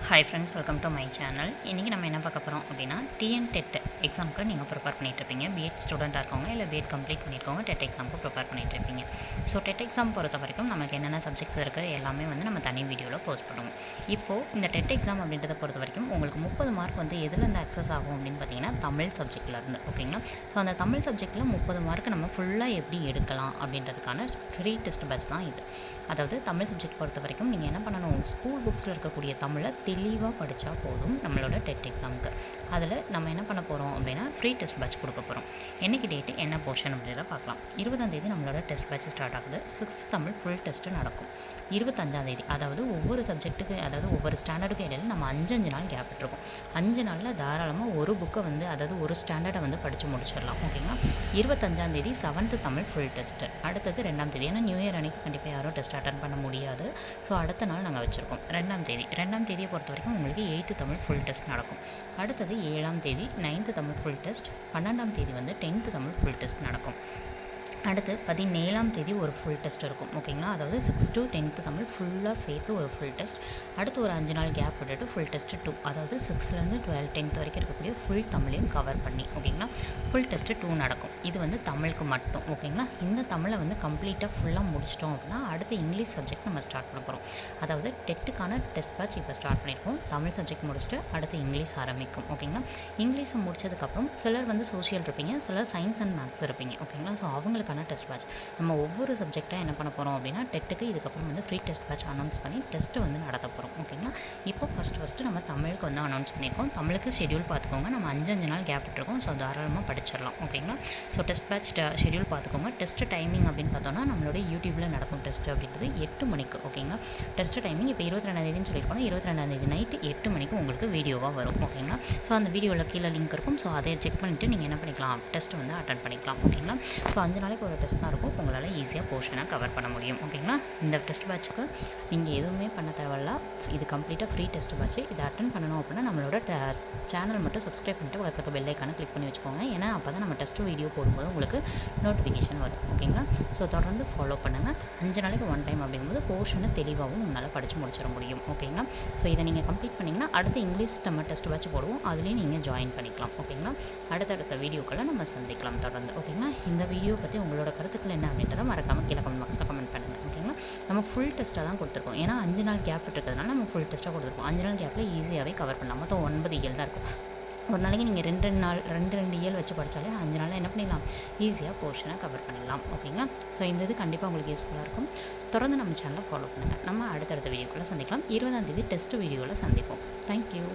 Hi friends, welcome to my channel. இன்றைக்கி நம்ம என்ன பார்க்க போகிறோம் அப்படின்னா, டிஎன் டெட் எக்ஸாமுக்கு நீங்கள் ப்ரிப்பேர் பண்ணிகிட்ருப்பீங்க. பிஎட் ஸ்டூடெண்ட்டாக இருக்கவங்க இல்லை பிஎட் கம்ப்ளீட் பண்ணியிருக்கவங்க டெட் எக்ஸாமுக்கு ப்ரிப்பேர் பண்ணிகிட்ருப்பீங்க. ஸோ டெட் எக்ஸாம் பொறுத்த வரைக்கும் நமக்கு என்னென்ன சப்ஜெக்ட்ஸ் இருக்குது எல்லாமே வந்து நம்ம தனி வீடியோவில் போஸ்ட் பண்ணுவோம். இப்போது இந்த டெட் எக்ஸாம் அப்படின்றத பொறுத்த வரைக்கும் உங்களுக்கு 30 மார்க் வந்து எதுலேருந்து அக்சஸ் ஆகும் அப்படின்னு பார்த்தீங்கன்னா தமிழ் சப்ஜெக்ட்லேருந்து. ஓகேங்களா? ஸோ அந்த தமிழ் சப்ஜெக்ட்டில் 30 மார்க் நம்ம ஃபுல்லாக எப்படி எடுக்கலாம் அப்படின்றதுக்கான ஃப்ரீ டெஸ்ட் பேட்ச் தான் இது. அதாவது தமிழ் சப்ஜெக்ட் பொறுத்த வரைக்கும் நீங்கள் என்ன பண்ணணும், ஸ்கூல் புக்ஸில் இருக்கக்கூடிய தமிழை தெளிவாக படித்தா போதும் நம்மளோட டெட் எக்ஸாமுக்கு. அதில் நம்ம என்ன பண்ண போகிறோம் அப்படின்னா ஃப்ரீ டெஸ்ட் பேட்ச் கொடுக்க போகிறோம். என்றைக்கு டேட்டு என்ன போர்ஷன் அப்படின்றத பார்க்கலாம். 20ஆம் தேதி நம்மளோட டெஸ்ட் பேட்ச் ஸ்டார்ட் ஆகுது. 6th தமிழ் ஃபுல் டெஸ்ட்டு நடக்கும். 25ஆம் தேதி அதாவது ஒவ்வொரு சப்ஜெக்ட்டுக்கு அதாவது ஒவ்வொரு ஸ்டாண்டர்டுக்கு இடையில நம்ம 5 நாள் கேப் விட்டுருக்கோம். 5 நாளில் தாராளமாக ஒரு புக்கை வந்து அதாவது ஒரு ஸ்டாண்டர்டை வந்து படித்து முடிச்சிடலாம். ஓகேங்களா? 25ஆம் தேதி 7th தமிழ் ஃபுல் டெஸ்ட்டு. அடுத்தது 2ஆம் தேதி, ஏன்னா நியூ இயர் அன்றைக்கி கண்டிப்பாக யாரும் டெஸ்ட் அட்டன் பண்ண முடியாது. ஸோ அடுத்த நாள் நாங்கள் வச்சுருக்கோம் 2ஆம் தேதி. 2ஆம் தேதியை பொறுத்த வரைக்கும் உங்களுக்கு 8th தமிழ் ஃபுல் டெஸ்ட் நடக்கும். அடுத்தது 7ஆம் தேதி 9th தமிழ் ஃபுல் டெஸ்ட். 12ஆம் தேதி வந்து 10th தமிழ் ஃபுல் டெஸ்ட் நடக்கும். அடுத்து 17ஆம் தேதி ஒரு ஃபுல் டெஸ்ட் இருக்கும். ஓகேங்களா? அதாவது 6th to 10th தமிழ் ஃபுல்லாக சேர்த்து ஒரு ஃபுல் டெஸ்ட். அடுத்து ஒரு 5 நாள் கேப் விட்டுட்டு ஃபுல் டெஸ்ட்டு 2, அதாவது 6th 10th வரைக்கும் இருக்கக்கூடிய ஃபுல் தமிழையும் கவர் பண்ணி ஓகேங்களா ஃபுல் டெஸ்ட்டு 2 நடக்கும். இது வந்து தமிழுக்கு மட்டும். ஓகேங்களா? இந்த தமிழை வந்து கம்ப்ளீட்டாக ஃபுல்லாக முடிச்சிட்டோம் அப்படின்னா அடுத்து இங்கிலீஷ் சப்ஜெக்ட் நம்ம ஸ்டார்ட் பண்ண போகிறோம். அதாவது டெட்டுக்கான டெஸ்ட் பேட்ச் இப்போ ஸ்டார்ட் பண்ணியிருக்கோம். தமிழ் சப்ஜெக்ட் முடிச்சுட்டு அடுத்து இங்கிலீஷ் ஆரம்பிக்கும். ஓகேங்களா? இங்கிலீஷை முடிச்சதுக்கப்புறம் சிலர் வந்து சோஷியல் இருப்பீங்க, சிலர் சயின்ஸ் அண்ட் மேக்ஸ் இருப்பீங்க. ஓகேங்களா? ஸோ அவங்களுக்கு டெஸ்ட் பேட்ச் நம்ம ஒவ்வொரு சப்ஜெக்டாக என்ன பண்ண போகிறோம் அப்படின்னா டெட்டுக்கு இதுக்கப்புறம் வந்து ஃப்ரீ டெஸ்ட் பேட்ச் அனௌன்ஸ் பண்ணி டெஸ்ட்டு வந்து நடத்த போகிறோம். ஓகேங்களா? இப்போ ஃபஸ்ட்டு நம்ம தமிழுக்கு வந்து அனௌன்ஸ் பண்ணியிருக்கோம். தமிழுக்கு ஷெடியூல் பார்த்துக்கோங்க. நம்ம 5 நாள் கேப் விட்டுருக்கோம். ஸோ தாராளமாக படிச்சிடலாம். ஓகேங்களா? ஸோ டெஸ்ட் பேட்ச் ஷெடியூல் பார்த்துக்கோங்க. டெஸ்ட் டைமிங் அப்படின்னு பார்த்தோன்னா நம்மளோட யூடியூப்பில் நடக்கும் டெஸ்ட் அப்படின்றது 8 மணிக்கு. ஓகேங்களா? டெஸ்ட் டைமிங் இப்போ 22ஆம் தேதினு சொல்லியிருக்கோம். 22ஆம் தேதி நைட்டு 8 மணிக்கு உங்களுக்கு வீடியோவாக வரும். ஓகேங்களா? ஸோ அந்த வீடியோவில் கீழே லிங்க் இருக்கும். ஸோ அதை செக் பண்ணிவிட்டு நீங்கள் என்ன பண்ணிக்கலாம், டெஸ்ட் வந்து அட்டன் பண்ணிக்கலாம். ஓகேங்களா? ஸோ 5 நாளைக்கு ஒரு டெஸ்ட் தான் இருக்கும். உங்களால் ஈஸியாக போர்ஷனை கவர் பண்ண முடியும். ஓகேங்களா? இந்த டெஸ்ட் பேட்சுக்கு நீங்கள் எதுவுமே பண்ண தேவையில்ல. இது கம்ப்ளீட்டாக ஃப்ரீ டெஸ்ட் பேட்ச். இதை அட்டன் பண்ணணும் அப்படின்னா நம்மளோட சேனல் மட்டும் சப்ஸ்கிரைப் பண்ணிட்டு பக்கத்தில் இருக்க பெல் ஐக்கானை கிளிக் பண்ணி வச்சுக்கோங்க. ஏன்னா அப்போ தான் நம்ம டெஸ்ட் வீடியோ போடும்போது உங்களுக்கு நோட்டிஃபிகேஷன் வரும். ஓகேங்களா? ஸோ தொடர்ந்து ஃபாலோ பண்ணுங்கள். 5 நாளைக்கு 1 டைம் அப்படிங்கும்போது போர்ஷனை தெளிவாகவும் உங்களால் படித்து முடிச்சிட முடியும். ஓகேங்களா? ஸோ இதை நீங்கள் கம்ப்ளீட் பண்ணிங்கன்னா அடுத்து இங்கிலீஷ் நம்ம டெஸ்ட் பேட்ச் போடுவோம். அதுலேயும் நீங்கள் ஜாயின் பண்ணிக்கலாம். ஓகேங்களா? அடுத்தடுத்த வீடியோக்களை நம்ம சந்திக்கலாம் தொடர்ந்து. ஓகேங்களா? இந்த வீடியோ பற்றி உங்களோட கருத்துக்கள் என்ன அப்படின்றத மறக்காமல் கீழே கமெண்ட் பாக்ஸில் கமெண்ட் பண்ணுங்கள். ஓகேங்களா? நம்ம ஃபுல் டெஸ்ட்டாக தான் கொடுத்துருக்கோம். ஏன்னா 5 நாள் கேப் இருக்கிறதுனால நம்ம ஃபுல் டெஸ்ட்டாக கொடுத்துருக்கோம். 5 நாள் கேப்பில் ஈஸியாகவே கவர் பண்ணலாம். மொத்தம் 9 இயல் தான் இருக்கும். ஒரு நாளைக்கு நீங்கள் 2 இயல் வச்சு படித்தாலே 5 நாளில் என்ன பண்ணிடலாம், ஈஸியாக போர்ஷனை கவர் பண்ணிடலாம். ஓகேங்களா? ஸோ இந்த இது கண்டிப்பாக உங்களுக்கு யூஸ்ஃபுல்லாக இருக்கும். தொடர்ந்து நம்ம சேனலை ஃபாலோ பண்ணுங்கள். நம்ம அடுத்தடுத்த வீடியோக்குள்ளே சந்திக்கலாம். 20ஆம் தேதி டெஸ்ட் வீடியோவில் சந்திப்போம். தேங்க்யூ.